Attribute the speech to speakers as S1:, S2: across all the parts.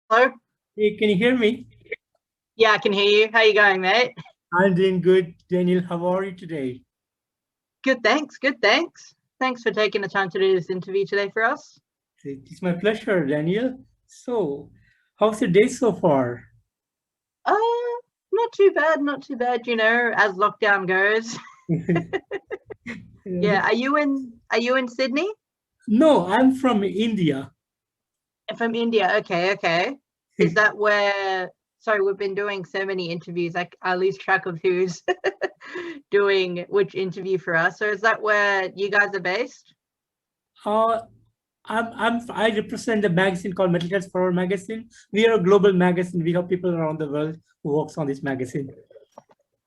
S1: Hello?
S2: Hey, can you hear me?
S1: Yeah, I can hear you. How you going, mate?
S2: I'm doing good. Daniel, how are you today?
S1: Good, thanks. Good, thanks. Thanks for taking the time to do this interview today for us.
S2: It's my pleasure, Daniel. So, how's your day so far?
S1: Uh, not too bad, not too bad, as lockdown goes. Yeah, are you in Sydney?
S2: No, I'm from India.
S1: From India. Okay, okay. Is that where sorry, we've been doing so many interviews, I lose track of who's doing which interview for us. So is that where you guys are based?
S2: Uh, I represent a magazine called Metalheads for our magazine. We are a global magazine. We have people around the world who works on this magazine.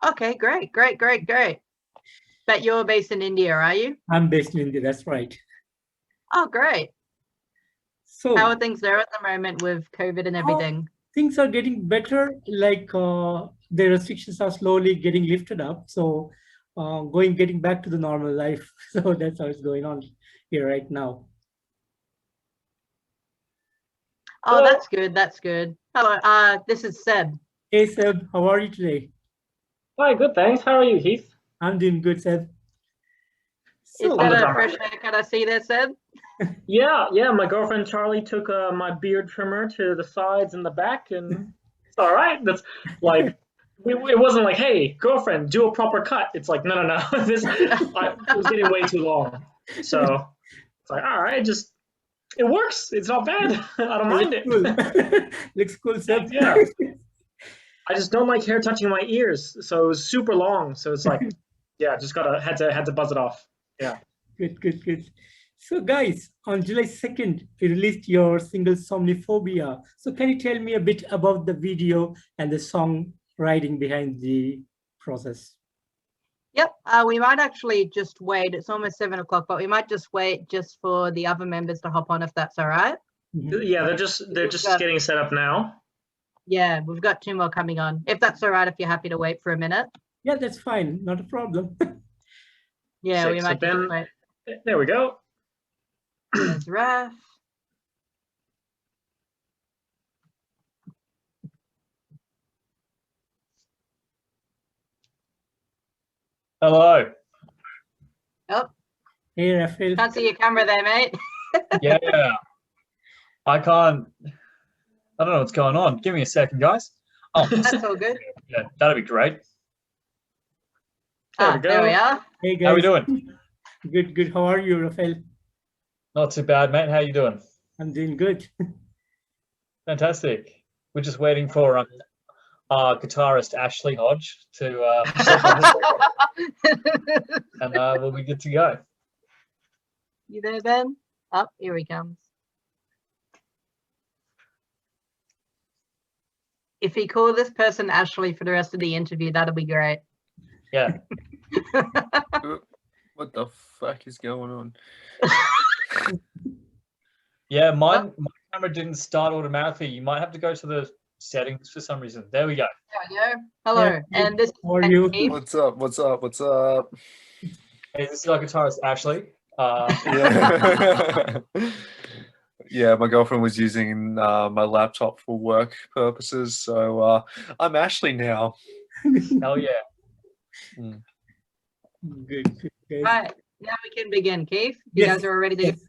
S1: Okay, great, great, great, great. But you're based in India, are you?
S2: I'm based in India, that's right.
S1: Oh, great. How
S2: So,
S1: are things there at the moment with COVID and
S2: uh,
S1: everything?
S2: things are getting better. The restrictions are slowly getting lifted up. So, getting back to the normal life. So that's how it's going on here right now.
S1: Oh,
S3: Hello.
S1: that's good. That's good. Hello. This is Seb.
S2: Hey Seb, how are you today?
S3: Hi, good, thanks. How are you, Heath?
S2: I'm doing good, Seb.
S1: Is
S2: So,
S3: I'm
S1: that
S3: the
S1: a
S3: drummer.
S1: fresh haircut I see there, Seb?
S3: Yeah. My girlfriend Charlie took my beard trimmer to the sides and the back, and it's all right. That's like, it wasn't like, hey, girlfriend, do a proper cut. It's like, no. It was getting way too long. So it's like, all right, just it works. It's not bad. I don't
S2: it
S3: mind
S2: looks
S3: it.
S2: cool. Looks cool, Seb.
S3: Thanks. Yeah. I just don't like hair touching my ears, so it was super long. So it's like, yeah, just gotta had to buzz it off. Yeah.
S2: Good, good, good. So, guys, on July 2nd, you released your single Somniphobia. So, can you tell me a bit about the video and the song writing behind the process?
S1: Yep. We might actually just wait. It's almost 7 o'clock, but we might just wait just for the other members to hop on if that's all right.
S2: Mhm.
S3: Yeah, they're
S1: We've
S3: just
S1: got,
S3: getting set up now.
S1: yeah, we've got two more coming on. If that's all right, if you're happy to wait for a minute.
S2: Yeah, that's fine. Not a problem.
S1: Yeah, we
S3: Six. So
S1: might just
S3: Ben,
S1: wait.
S3: there we go.
S1: There's Raf.
S4: Hello.
S1: Oh,
S2: Hey, Raphael.
S1: can't see your camera there, mate.
S4: Yeah, I can't. I don't know what's going on. Give me a second, guys. Oh,
S1: That's all good.
S4: yeah, that'd be great.
S3: There we
S1: There we
S3: go.
S1: are.
S2: Hey,
S4: How we
S2: guys.
S4: doing?
S2: Good, good. How are you, Raphael?
S4: Not too bad, mate. How you doing?
S2: I'm doing good.
S4: Fantastic. We're just waiting for our guitarist Ashley Hodge to hop on this, and we'll be good to go.
S1: You there, Ben? Oh, here he comes. If he call this person Ashley for the rest of the interview, that'll be great.
S4: Yeah.
S5: What the fuck is going on?
S4: Yeah, my camera didn't start automatically. You might have to go to the settings for some reason. There we go.
S1: There we go. Hello.
S2: Yeah,
S1: And this
S2: how are you?
S1: Keith.
S5: What's up? What's up? What's up?
S4: Hey, this is our guitarist Ashley.
S5: Yeah. Yeah, my girlfriend was using my laptop for work purposes, so I'm Ashley now.
S4: Hell yeah.
S5: Mm.
S2: Good, good, guys.
S1: Right. Now we can begin, Keith. You guys are all ready to go?
S2: Yes.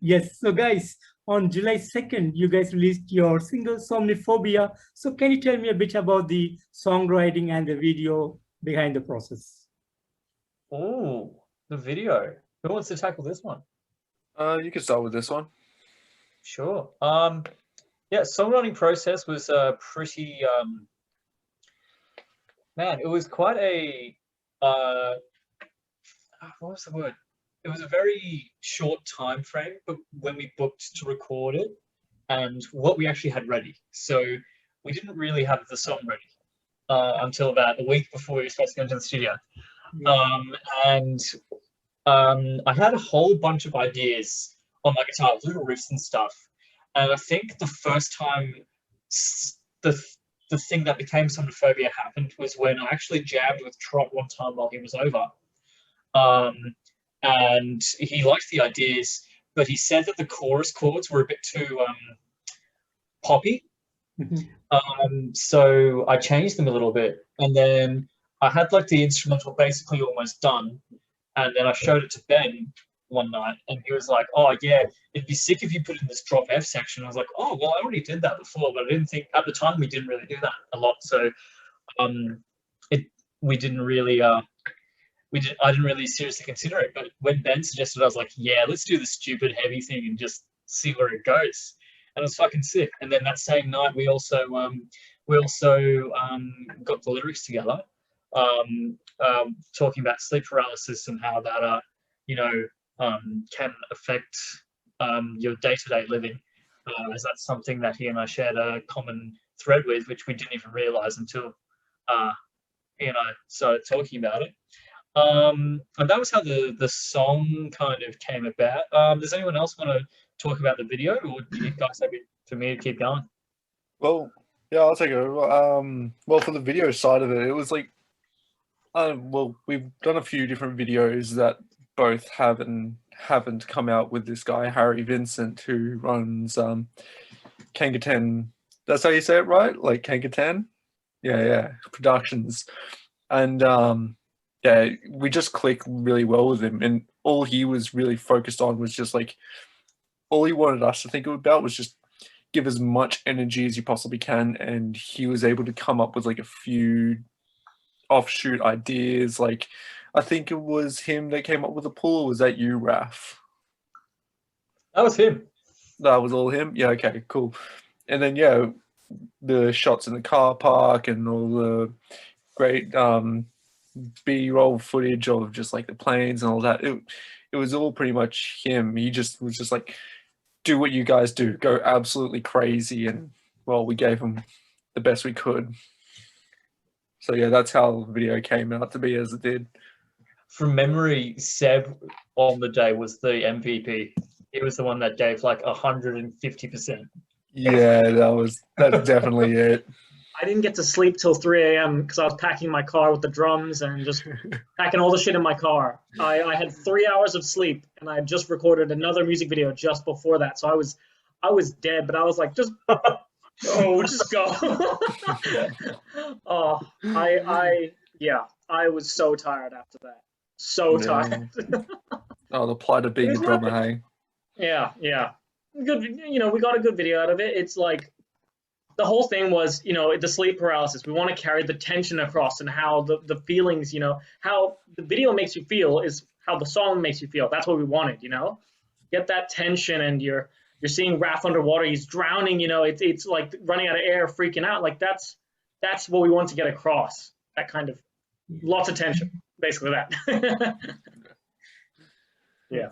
S2: Yes. So, guys, on July 2nd, you guys released your single Somniphobia. So, can you tell me a bit about the songwriting and the video behind the process?
S4: Oh, the video. Who wants to tackle this one?
S5: You can start with this one.
S4: Sure. Yeah, songwriting process was pretty man, it was quite a what was the word? It was a very short time frame, but when we booked to record it and what we actually had ready. So we didn't really have the song ready until about a week before we were supposed to go into the studio. And I had a whole bunch of ideas on my guitar, little riffs and stuff. And I think the first time the the thing that became Somniphobia happened was when I actually jammed with Trot one time while he was over. And he liked the ideas, but he said that the chorus chords were a bit too poppy. So I changed them a little bit, and then I had like the instrumental basically almost done, and then I showed it to Ben one night, and he was like, "Oh yeah, it'd be sick if you put in this drop F section." I was like, "Oh well, I already did that before, but I didn't think at the time we didn't really do that a lot, so it we didn't really I didn't really seriously consider it. But when Ben suggested, I was like, yeah, let's do the stupid heavy thing and just see where it goes. And it was fucking sick. And then that same night, we also got the lyrics together, talking about sleep paralysis and how that can affect your day-to-day living. As that's something that he and I shared a common thread with, which we didn't even realize until he and I started talking about it. And that was how the song kind of came about. Does anyone else want to talk about the video, or do you guys happy for me to keep going?
S5: Well, yeah, I'll take it over. Well, for the video side of it, it was like, well, we've done a few different videos that both haven't come out with this guy, Harry Vincent, who runs Kangaten. That's how you say it, right? Like Kangaten? Yeah, Productions. And yeah, we just click really well with him, and all he was really focused on was just like, all he wanted us to think about was just give as much energy as you possibly can, and he was able to come up with like a few offshoot ideas. Like, I think it was him that came up with the pool, or was that you, Raf?
S4: That was him.
S5: That was all him? Yeah, okay, cool. And then, yeah, the shots in the car park and all the great B-roll footage of just like the planes and all that. It was all pretty much him. He just was just like, do what you guys do, go absolutely crazy. And well, we gave him the best we could. So yeah, that's how the video came out to be as it did.
S4: From memory, Seb on the day was the MVP. He was the one that gave like 150%.
S5: Yeah, that's definitely it.
S3: I didn't get to sleep till 3 a.m. because I was packing my car with the drums and just packing all the shit in my car. I had 3 hours of sleep, and I had just recorded another music video just before that. So I was dead, but I was like, just just go. Oh, I was so tired after that. So tired.
S5: Oh, the plight of being a drummer, hey?
S3: Yeah. Good, we got a good video out of it. It's like, the whole thing was, the sleep paralysis. We want to carry the tension across, and how the feelings, how the video makes you feel is how the song makes you feel. That's what we wanted, Get that tension, and you're seeing Raph underwater. He's drowning, it's like running out of air, freaking out. Like that's what we want to get across. That kind of lots of tension, basically that. Yeah.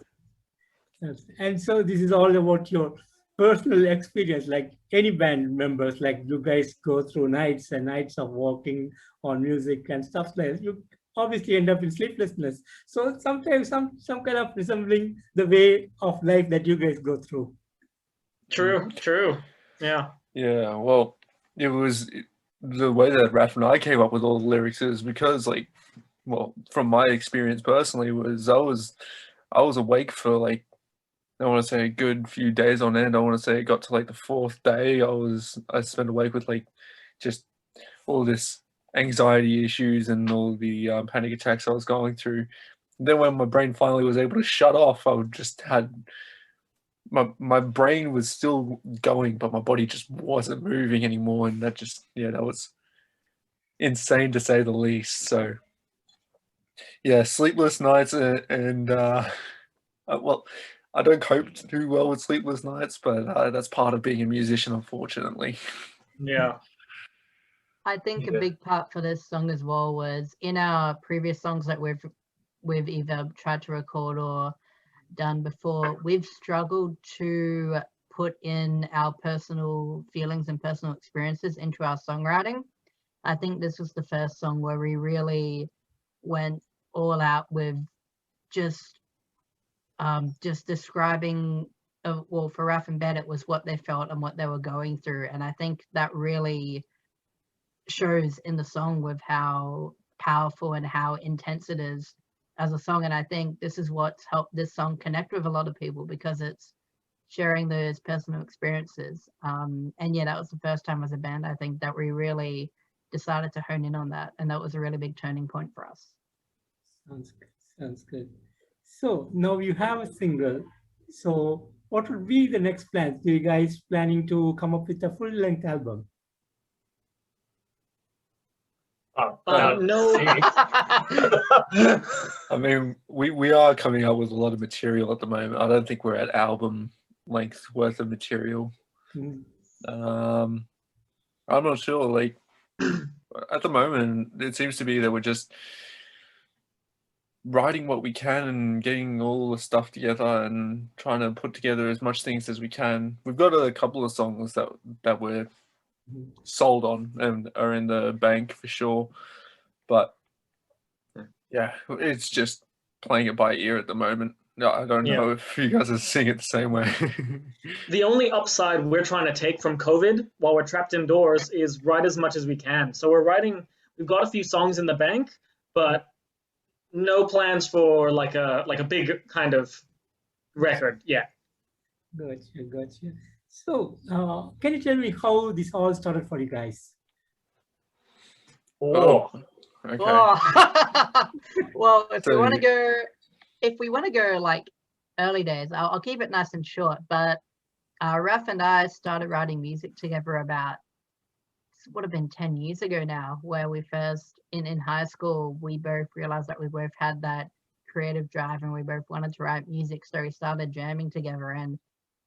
S2: And so this is all about your personal experience, like any band members, like you guys go through nights and nights of working on music and stuff like that. You obviously end up in sleeplessness. So sometimes some kind of resembling the way of life that you guys go through.
S3: True. Yeah.
S5: Yeah, well, it was the way that Raph and I came up with all the lyrics is because, like, well, from my experience personally, was I was awake for like, I want to say a good few days on end. I want to say it got to like the fourth day. I spent awake with like just all this anxiety issues and all the panic attacks I was going through. And then when my brain finally was able to shut off, I just had my brain was still going, but my body just wasn't moving anymore, and that was insane to say the least. So yeah, sleepless nights and well, I don't cope too well with sleepless nights, but that's part of being a musician, unfortunately.
S3: Yeah.
S1: I think a big part for this song as well was in our previous songs that we've either tried to record or done before, we've struggled to put in our personal feelings and personal experiences into our songwriting. I think this was the first song where we really went all out with just describing, well, for Raph and Ben, it was what they felt and what they were going through. And I think that really shows in the song with how powerful and how intense it is as a song. And I think this is what's helped this song connect with a lot of people, because it's sharing those personal experiences. And yeah, that was the first time as a band, I think, that we really decided to hone in on that. And that was a really big turning point for us.
S2: Sounds good. Sounds good. So now you have a single. So what would be the next plans? Do you guys planning to come up with a full-length album?
S3: No.
S5: I mean, we are coming up with a lot of material at the moment. I don't think we're at album length worth of material.
S2: Mm.
S5: I'm not sure. Like at the moment, it seems to be that we're just writing what we can and getting all the stuff together and trying to put together as much things as we can. We've got a couple of songs that we're sold on and are in the bank for sure, but yeah, it's just playing it by ear at the moment. No, I don't know if you guys are seeing it the same way.
S3: The only upside we're trying to take from COVID while we're trapped indoors is write as much as we can. So we've got a few songs in the bank, but no plans for like a big kind of record yet.
S2: Gotcha. So can you tell me how this all started for you guys?
S5: Oh, okay.
S1: Oh. Well, if
S5: So-
S1: we want to go like early days, I'll keep it nice and short. But Raf and I started writing music together about, it would have been 10 years ago now, where we first in high school, we both realized that we both had that creative drive and we both wanted to write music. So we started jamming together, and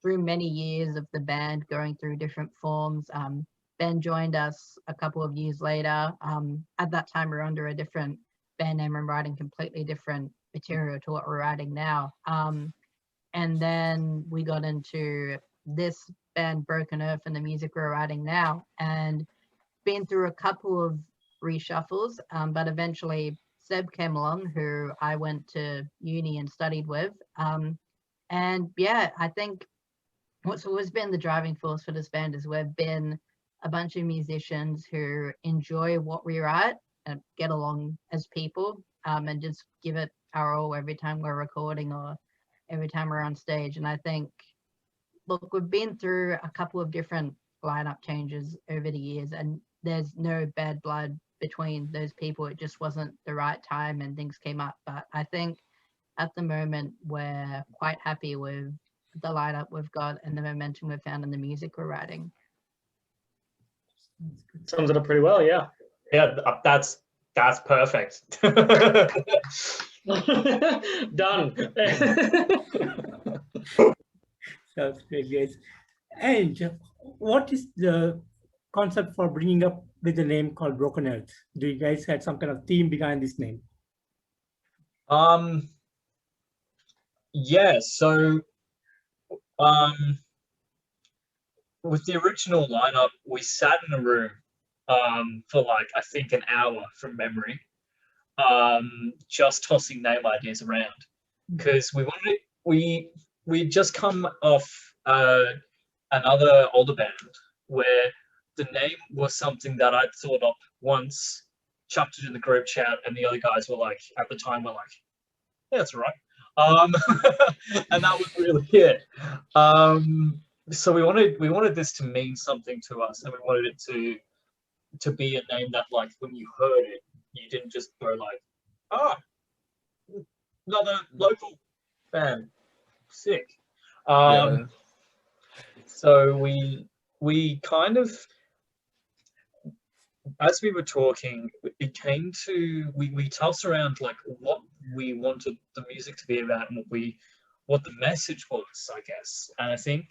S1: through many years of the band going through different forms, Ben joined us a couple of years later. At that time, we were under a different band name and writing completely different material to what we're writing now. And then we got into this band, Broken Earth, and the music we're writing now, and been through a couple of reshuffles, but eventually Seb came along, who I went to uni and studied with. And yeah, I think what's always been the driving force for this band is we've been a bunch of musicians who enjoy what we write and get along as people, and just give it our all every time we're recording or every time we're on stage. And I think, look, we've been through a couple of different lineup changes over the years, and there's no bad blood between those people. It just wasn't the right time and things came up. But I think at the moment we're quite happy with the lineup we've got and the momentum we've found in the music we're writing.
S3: Sums it up pretty well, yeah.
S4: Yeah, that's perfect.
S3: Done.
S2: Sounds great, guys. And what is the concept for bringing up with the name called Broken Earth? Do you guys had some kind of theme behind this name?
S4: Yeah, so with the original lineup, we sat in a room for like, I think, an hour from memory, just tossing name ideas around, because we just come off another older band where the name was something that I'd thought up once, chucked it in the group chat, and the other guys were like, at the time, were like, yeah, that's all right. And that was really it. So we wanted this to mean something to us, and we wanted it to be a name that, like, when you heard it, you didn't just go like, another local band, sick. So we kind of, as we were talking, it came to, we tossed around like what we wanted the music to be about and what the message was, I guess. And I think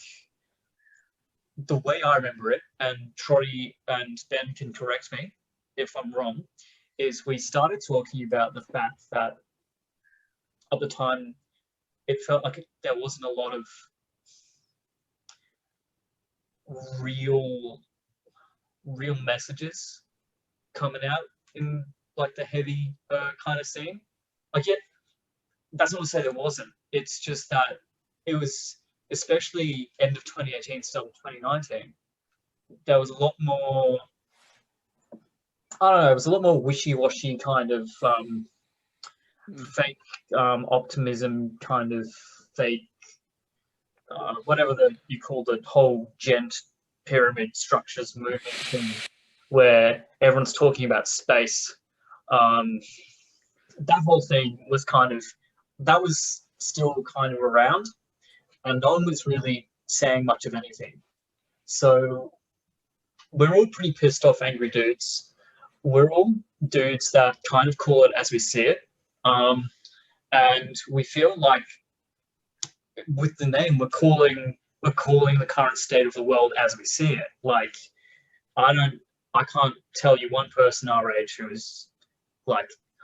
S4: the way I remember it, and Trotty and Ben can correct me if I'm wrong, is we started talking about the fact that at the time it felt like there wasn't a lot of real messages coming out in like the heavy kind of scene. Like, yeah, that's not to say there wasn't. It's just that it was, especially end of 2018, start of 2019, there was a lot more, I don't know, it was a lot more wishy-washy kind of fake optimism, kind of fake whatever you call the whole gent pyramid structures movement thing, where everyone's talking about space. That whole thing was that was still kind of around, and no one was really saying much of anything. So we're all pretty pissed off, angry dudes. We're all dudes that kind of call it as we see it. And we feel like with the name, we're calling the current state of the world as we see it. Like, I can't tell you one person our age who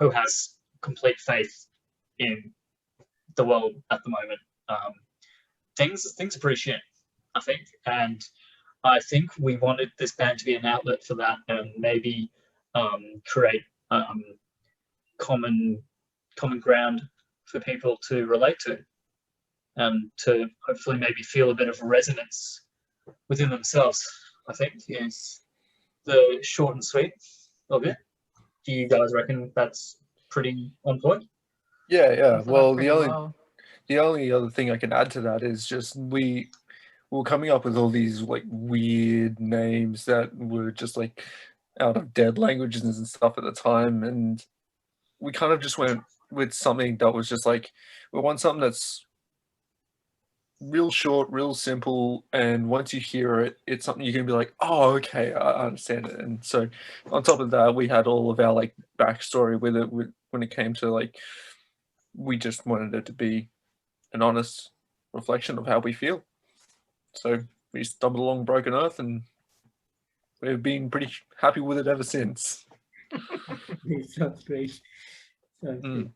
S4: has complete faith in the world at the moment. Things are pretty shit, I think, and I think we wanted this band to be an outlet for that, and maybe create common ground for people to relate to, and to hopefully maybe feel a bit of resonance within themselves, I think, is the short and sweet of it. Do you guys reckon that's pretty on point?
S5: Yeah. Well,
S1: Pretty well.
S5: the only other thing I can add to that is just we were coming up with all these like weird names that were just like out of dead languages and stuff at the time, and we kind of just went with something that was just like, we want something that's real short, real simple, and once you hear it, it's something you can be like, oh, okay, I understand it. And so on top of that, we had all of our like backstory with it when it came to like, we just wanted it to be an honest reflection of how we feel. So we stumbled along Broken Earth, and we've been pretty happy with it ever since.
S2: Sounds great. Sounds great.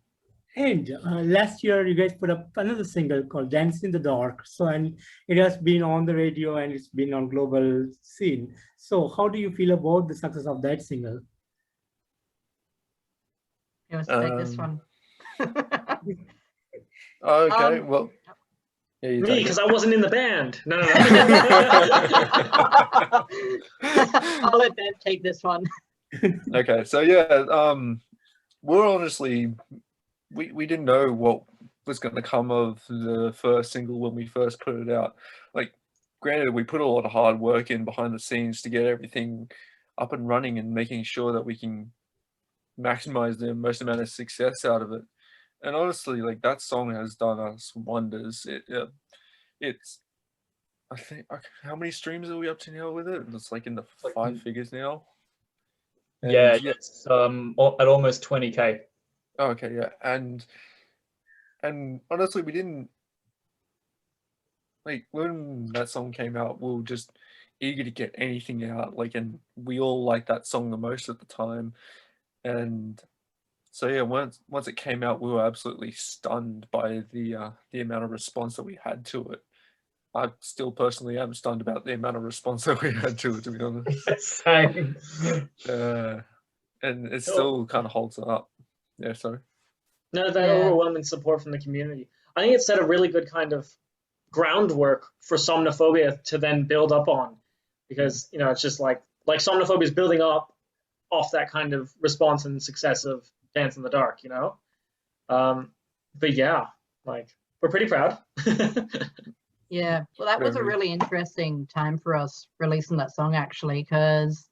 S2: And last year, you guys put up another single called Dance in the Dark. So, and it has been on the radio and it's been on global scene. So how do you feel about the success of that single?
S1: You want to take this one?
S5: Okay, well, yeah, you
S3: Me,
S5: take it.
S3: because I wasn't in the band. No.
S1: I'll let Ben take this one.
S5: Okay, so yeah, we're honestly, we didn't know what was going to come of the first single when we first put it out. Like, granted, we put a lot of hard work in behind the scenes to get everything up and running and making sure that we can maximize the most amount of success out of it. And honestly, like, that song has done us wonders. It's, I think, how many streams are we up to now with it? It's like in the 5 figures now. And
S4: yeah, it's at almost 20K.
S5: Oh, okay, yeah, and honestly, we didn't, like, when that song came out, we were just eager to get anything out, like, and we all liked that song the most at the time, and so yeah, once it came out, we were absolutely stunned by the amount of response that we had to it. I still personally am stunned about the amount of response that we had to it, to be honest.
S4: Same.
S5: And it still kind of holds up. Yeah, sorry.
S3: No, that overwhelming support from the community. I think it set a really good kind of groundwork for Somniphobia to then build up on, because it's just like Somniphobia is building up off that kind of response and success of Dance in the Dark, But yeah, like, we're pretty proud.
S1: Yeah, well, that was a really interesting time for us releasing that song, actually, because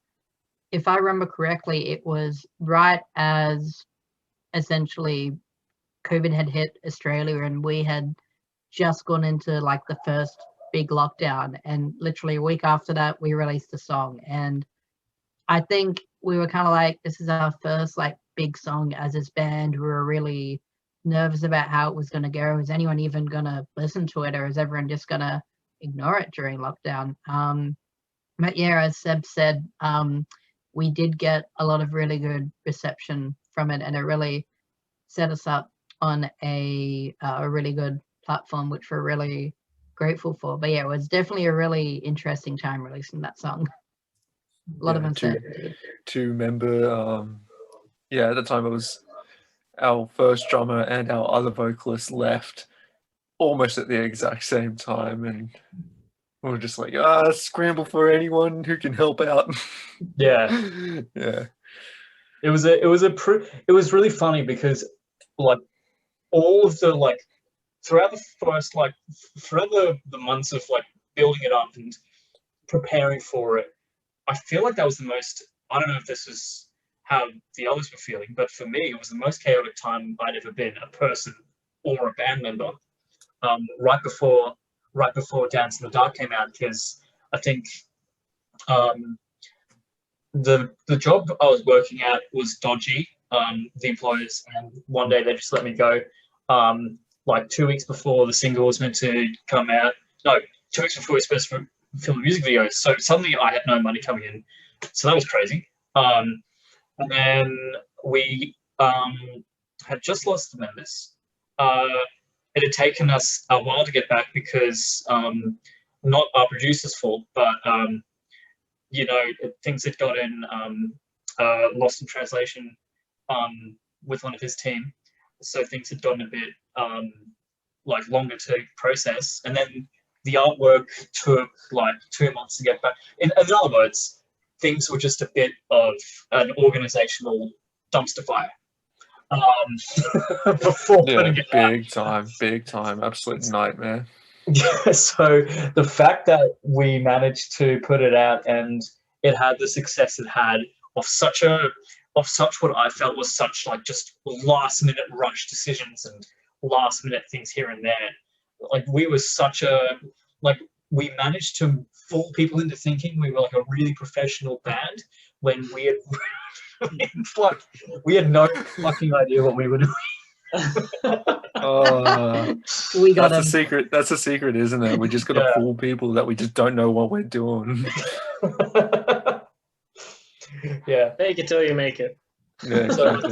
S1: if I remember correctly, it was right as essentially COVID had hit Australia, and we had just gone into like the first big lockdown, and literally a week after that we released the song. And I think we were kind of like, this is our first like big song as this band. We were really nervous about how it was going to go. Is anyone even going to listen to it, or is everyone just going to ignore it during lockdown? But yeah, as Seb said, we did get a lot of really good reception from it, and it really set us up on a really good platform, which we're really grateful for. But yeah, it was definitely a really interesting time releasing that song. A lot of uncertainty.
S5: To remember, at the time it was our first drummer and our other vocalist left almost at the exact same time, and we were just like, scramble for anyone who can help out.
S4: Yeah.
S5: Yeah.
S4: It was really funny because like all of the like throughout the first, like, throughout the months of like building it up and preparing for it, I feel like that was the most, I don't know if this is how the others were feeling, but for me, it was the most chaotic time I'd ever been a person or a band member. Right before Dance in the Dark came out, because I think the job I was working at was dodgy, the employers, and one day they just let me go. Like 2 weeks before the single was meant to come out. No, 2 weeks before we were supposed to film the music videos. So suddenly I had no money coming in. So that was crazy. And then we had just lost the members. It had taken us a while to get back because not our producer's fault, but you know, things had gotten lost in translation with one of his team. So things had gotten a bit like longer to process. And then the artwork took like 2 months to get back. In other words, things were just a bit of an organizational dumpster fire. Before putting it out.
S5: big time, absolute nightmare.
S4: Yeah, so the fact that we managed to put it out and it had the success it had of such what I felt was such like just last minute rush decisions and last minute things here and there. Like we managed to fool people into thinking we were like a really professional band when we had we had no fucking idea what we were doing.
S1: We got
S5: that's a secret. That's a secret, isn't it? We just got to fool people that we just don't know what we're doing.
S3: Yeah, make it till you make it.
S5: Yeah, exactly.
S4: So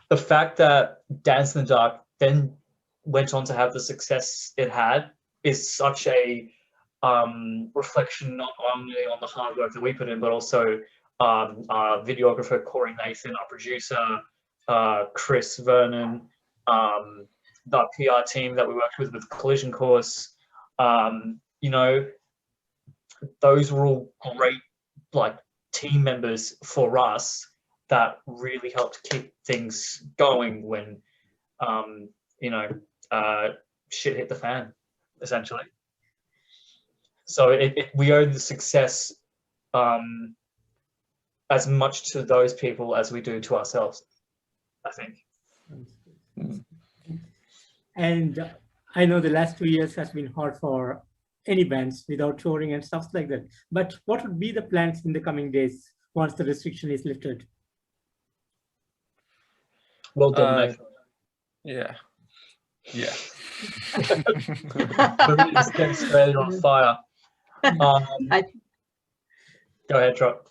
S4: the fact that Dance in the Dark then went on to have the success it had is such a reflection not only on the hard work that we put in, but also our videographer Corey Nathan, our producer Chris Vernon, the PR team that we worked with Collision Course. You know, those were all great like team members for us that really helped keep things going when you know shit hit the fan, essentially. So we owe the success as much to those people as we do to ourselves, I think.
S2: And I know the last 2 years has been hard for any bands without touring and stuff like that. But what would be the plans in the coming days once the restriction is lifted?
S4: Well done, mate.
S5: Yeah.
S4: We're just getting straight on fire. Go ahead, Trot.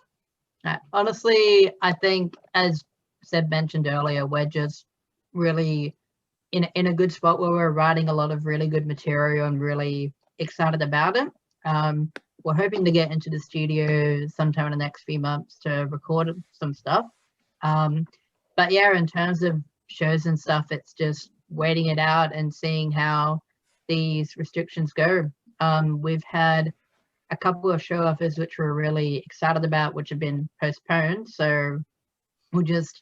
S1: Honestly, I think, as Seb mentioned earlier, we're just really in a good spot where we're writing a lot of really good material and really excited about it. We're hoping to get into the studio sometime in the next few months to record some stuff. But yeah, in terms of shows and stuff, it's just waiting it out and seeing how these restrictions go. We've had a couple of show offers which we're really excited about, which have been postponed. So we're just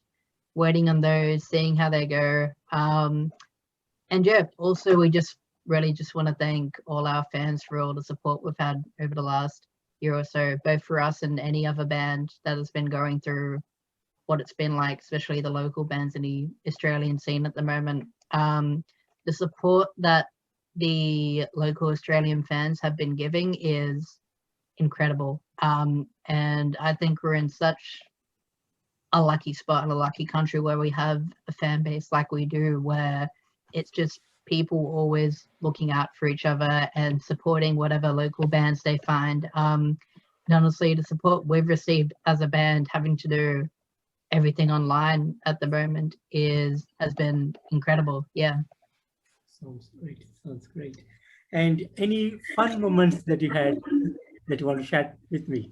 S1: waiting on those, seeing how they go. And yeah, also we just really just want to thank all our fans for all the support we've had over the last year or so, both for us and any other band that has been going through what it's been like, especially the local bands in the Australian scene at the moment. The support that the local Australian fans have been giving is incredible. And I think we're in such a lucky spot in a lucky country where we have a fan base like we do, where it's just people always looking out for each other and supporting whatever local bands they find. And honestly, the support we've received as a band, having to do everything online at the moment, has been incredible. Yeah.
S2: Sounds great. Sounds great. And any fun moments that you had that you want to share with me?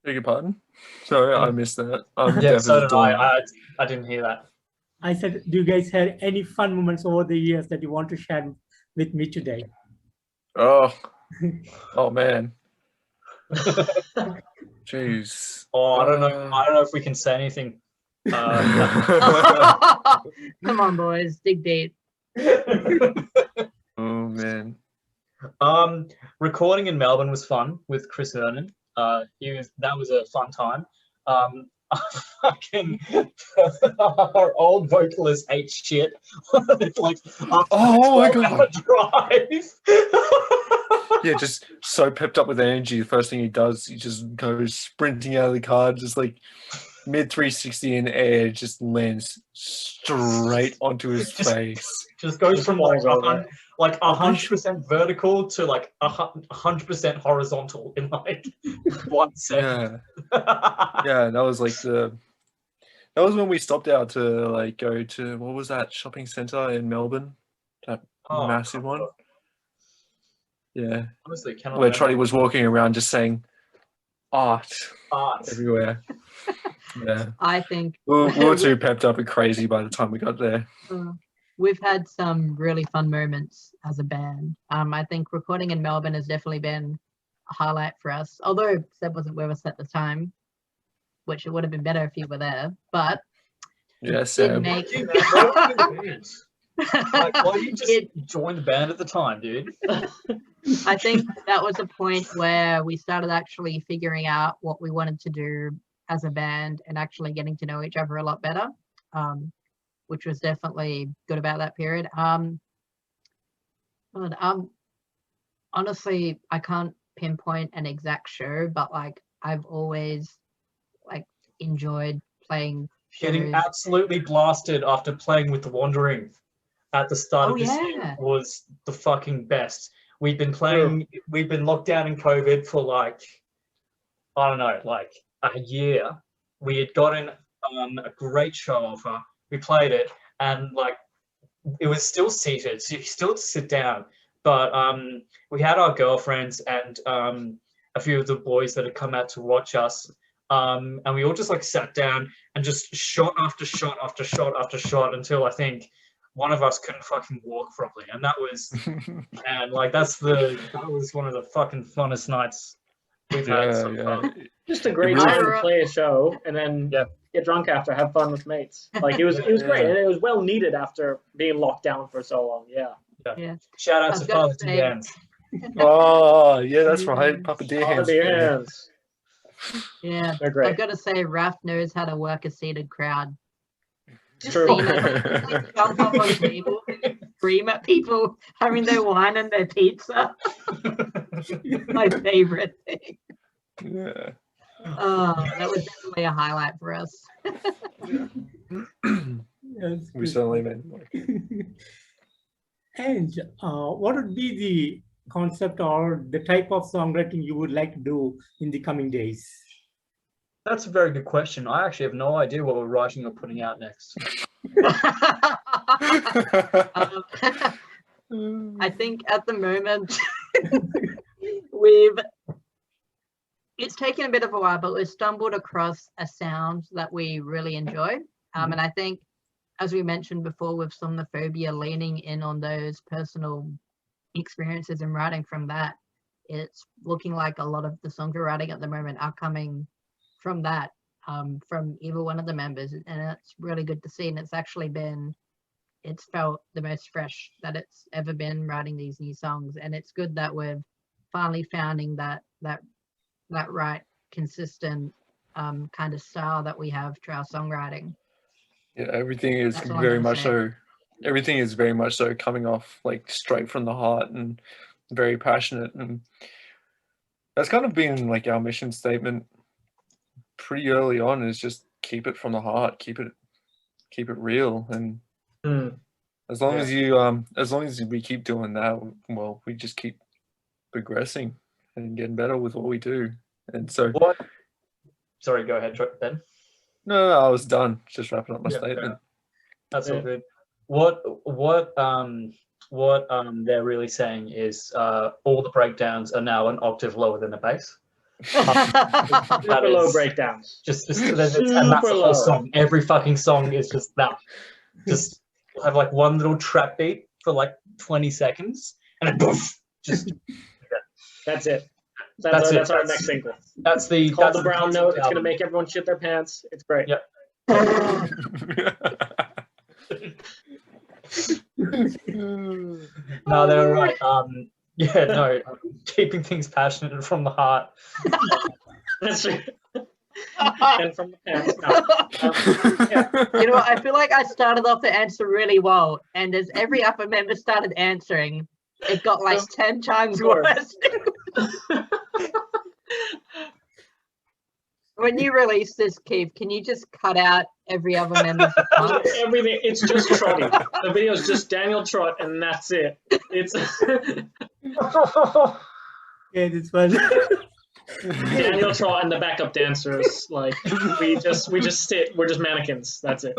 S5: Beg your pardon? Sorry, I missed that.
S4: Yeah, so did I. I didn't hear that.
S2: I said, do you guys have any fun moments over the years that you want to share with me today?
S5: Oh man. Jeez.
S4: I don't know if we can say anything
S1: Come on, boys, dig deep.
S5: Oh man.
S4: Recording in Melbourne was fun with Chris Vernon. That was a fun time. Fucking our old vocalist ate shit. It's like
S5: Oh my God.
S4: drive.
S5: Yeah, just so pepped up with energy. The first thing he does, he just goes sprinting out of the car, just like mid 360 in air, just lands straight onto his face.
S4: Just goes from like
S3: falls over.
S4: 100% vertical to like 100% horizontal in like 1 second.
S5: Yeah, that was like that was when we stopped out to like go to, what was that shopping center in Melbourne? That massive one. Yeah.
S4: Honestly,
S5: Where Trotty was walking around just saying art everywhere. Yeah.
S1: I think
S5: We were too pepped up and crazy by the time we got there.
S1: we've had some really fun moments as a band. I think recording in Melbourne has definitely been a highlight for us. Although Seb wasn't with us at the time, which it would have been better if you were there. But
S5: Yeah,
S1: did
S5: Seb.
S1: make
S4: Like, why did you just join the band at the time, dude?
S1: I think that was a point where we started actually figuring out what we wanted to do as a band and actually getting to know each other a lot better, which was definitely good about that period. But, honestly, I can't pinpoint an exact show, but like I've always like enjoyed playing
S4: Getting
S1: shows.
S4: absolutely blasted after playing with the Wandering at the start of this year was the fucking best. We've been locked down in COVID for like, I don't know, like a year. We had gotten a great show offer. We played it, and like it was still seated, so you still had to sit down. But we had our girlfriends and a few of the boys that had come out to watch us, and we all just like sat down and just shot after shot after shot after shot until I think one of us couldn't fucking walk properly, and that was, and like that was one of the fucking funnest nights we've had so far.
S3: Just a great time to play a show and then get drunk after, have fun with mates. Like it was great, and it was well needed after being locked down for so long. Yeah.
S4: Shout out to Father D Hands.
S5: Oh yeah, that's right, Papa D Hands.
S1: Yeah,
S3: they're great.
S1: I've got to say, Raph knows how to work a seated crowd.
S3: True.
S1: Jump up on tables, scream at people having their wine and their pizza. My favorite thing.
S5: Yeah.
S1: Oh, that was definitely a highlight for us.
S5: We certainly made it.
S2: And what would be the concept or the type of songwriting you would like to do in the coming days?
S4: That's a very good question. I actually have no idea what we're writing or putting out next.
S1: I think at the moment it's taken a bit of a while, but we've stumbled across a sound that we really enjoy. And I think, as we mentioned before, with Somnophobia leaning in on those personal experiences and writing from that, it's looking like a lot of the songs we're writing at the moment are coming from that, from either one of the members, and it's really good to see. And it's felt the most fresh that it's ever been writing these new songs, and it's good that we're finally finding that right consistent kind of style that we have to our songwriting.
S5: Yeah, everything is very much so coming off like straight from the heart and very passionate, and that's kind of been like our mission statement pretty early on, is just keep it from the heart, keep it real, and as long as we keep doing that, well, we just keep progressing and getting better with what we do. And so
S4: Sorry, go ahead, Ben.
S5: No, I was done. Just wrapping up my statement.
S4: That's all good. What they're really saying is all the breakdowns are now an octave lower than the bass.
S3: Super low breakdowns.
S4: Just and that's the whole song. Every fucking song is just that. Just have like one little trap beat for like 20 seconds, and then poof, just
S3: that's it. That's our next single.
S4: That's the
S3: brown note. It's gonna make everyone shit their pants. It's great.
S4: Yep. No, they're right. Yeah, no, keeping things passionate from the heart.
S3: That's true. And from the pants. No. Yeah.
S1: You know what? I feel like I started off the answer really well, and as every upper member started answering, it got like 10 times
S3: Sure.
S1: worse. When you release this, Keith, can you just cut out every other member's response?
S3: Everything. It's just Trotty. The video is just Daniel Trott, and that's it. It's
S2: Yeah, this one.
S3: Daniel Trott and the backup dancers. Like we just sit. We're just mannequins. That's it.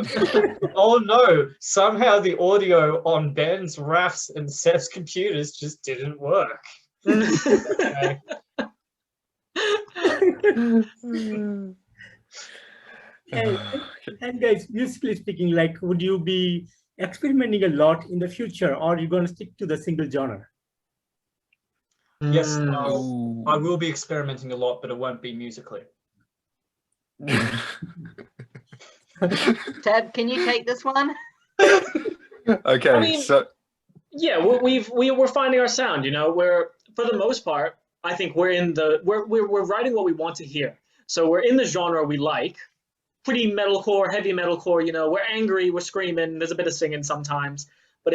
S4: Oh no! Somehow the audio on Ben's, Raf's, and Seth's computers just didn't work. Okay.
S2: And guys, musically speaking, like, would you be experimenting a lot in the future, or are you going to stick to the single genre?
S4: Yes,
S5: Ooh.
S4: I will be experimenting a lot, but it won't be musically.
S1: Ted, can you take this one?
S5: Okay,
S3: I mean,
S5: so
S3: Yeah, we're finding our sound. You know, we're for the most part. I think we're writing what we want to hear. So we're in the genre we like. Pretty metalcore, heavy metalcore. You know, we're angry, we're screaming. There's a bit of singing sometimes, but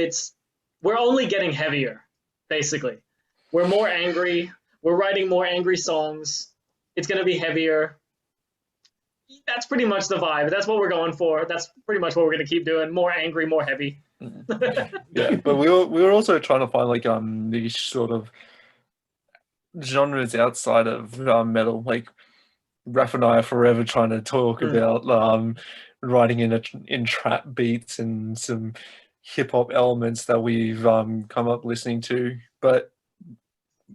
S3: we're only getting heavier. Basically, we're more angry. We're writing more angry songs. It's gonna be heavier. That's pretty much the vibe. That's what we're going for. That's pretty much what we're gonna keep doing. More angry, more heavy.
S5: yeah, but we were also trying to find like these sort of genres outside of metal. Like Raph and I are forever trying to talk about writing in trap beats and some hip hop elements that we've come up listening to, but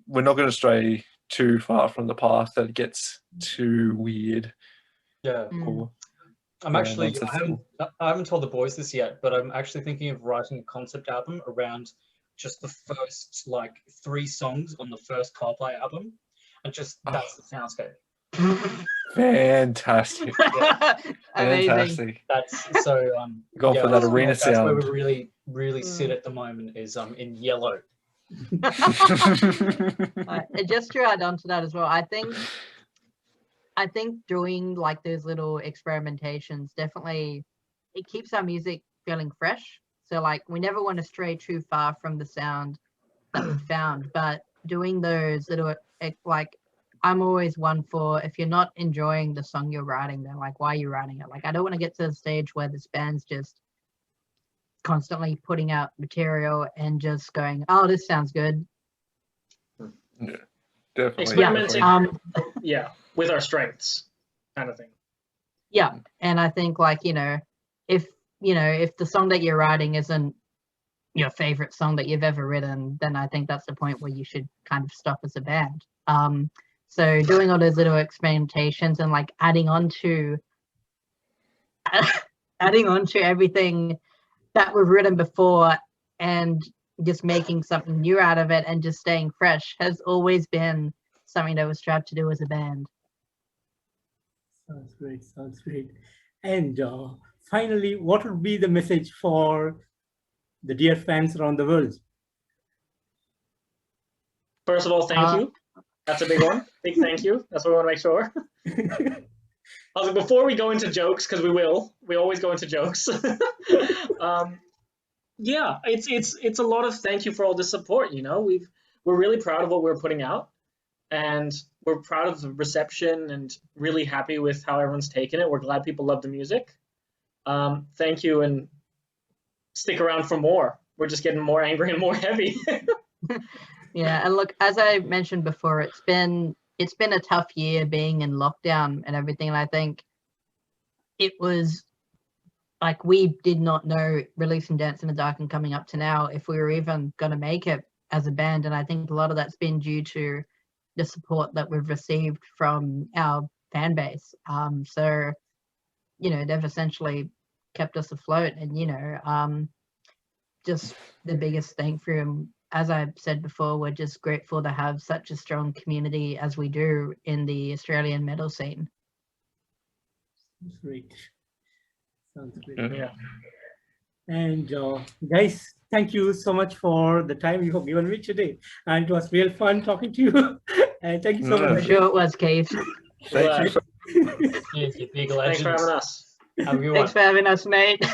S5: we're not going to stray too far from the path that gets too weird.
S4: Yeah.
S5: Or,
S4: I'm
S5: yeah,
S4: actually,
S5: nonsensical.
S4: I haven't told the boys this yet, but I'm actually thinking of writing a concept album around just the first like 3 songs on the first Coldplay album, and just that's the soundscape.
S5: Fantastic.
S1: Amazing.
S5: Fantastic.
S4: That's so
S5: Going for that arena
S4: that's where
S5: sound.
S4: we really sit at the moment is in yellow.
S1: And just to add on to that as well, I think doing like those little experimentations definitely it keeps our music feeling fresh. So like we never want to stray too far from the sound that we found, but doing those little like I'm always one for if you're not enjoying the song you're writing, then like why are you writing it? Like I don't want to get to the stage where this band's just constantly putting out material and just going, oh, this sounds good.
S5: Yeah, definitely.
S3: Experimenting. Yeah, with our strengths, kind of thing.
S1: Yeah, and I think like if the song that you're writing isn't your favorite song that you've ever written, then I think that's the point where you should kind of stop as a band. So doing all those little experimentations and like adding on to everything that we've written before and just making something new out of it and just staying fresh has always been something that was tried to do as a band.
S2: Sounds great. Sounds great. And finally, what would be the message for the dear fans around the world?
S3: First of all, thank you. That's a big one. Big thank you. That's what we want to make sure. I was like, before we go into jokes, because we always go into jokes. Yeah, it's a lot of thank you for all the support. You know, we're really proud of what we're putting out, and we're proud of the reception and really happy with how everyone's taken it. We're glad people love the music. Thank you, and stick around for more. We're just getting more angry and more heavy.
S1: Yeah, and look, as I mentioned before, it's been a tough year being in lockdown and everything, and I think it was like we did not know releasing Dance in the Dark and coming up to now if we were even going to make it as a band, and I think a lot of that's been due to the support that we've received from our fan base. So they've essentially kept us afloat, and just the biggest thank you. As I said before, we're just grateful to have such a strong community as we do in the Australian metal scene.
S2: Great. Sounds great.
S5: Mhm.
S3: Yeah.
S2: And guys, thank you so much for the time you have given me today. And it was real fun talking to you. And thank you so
S5: Yeah.
S2: much.
S1: Sure it was, Cave.
S5: Thank you.
S4: Thank you, big
S3: Thanks for
S4: legends.
S3: having us.
S4: Have a good
S1: Thanks
S4: one.
S1: for having us, mate.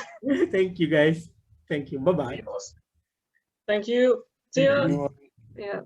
S2: Thank you, guys. Thank you. Bye-bye.
S3: Thank you. See ya.
S1: Yeah.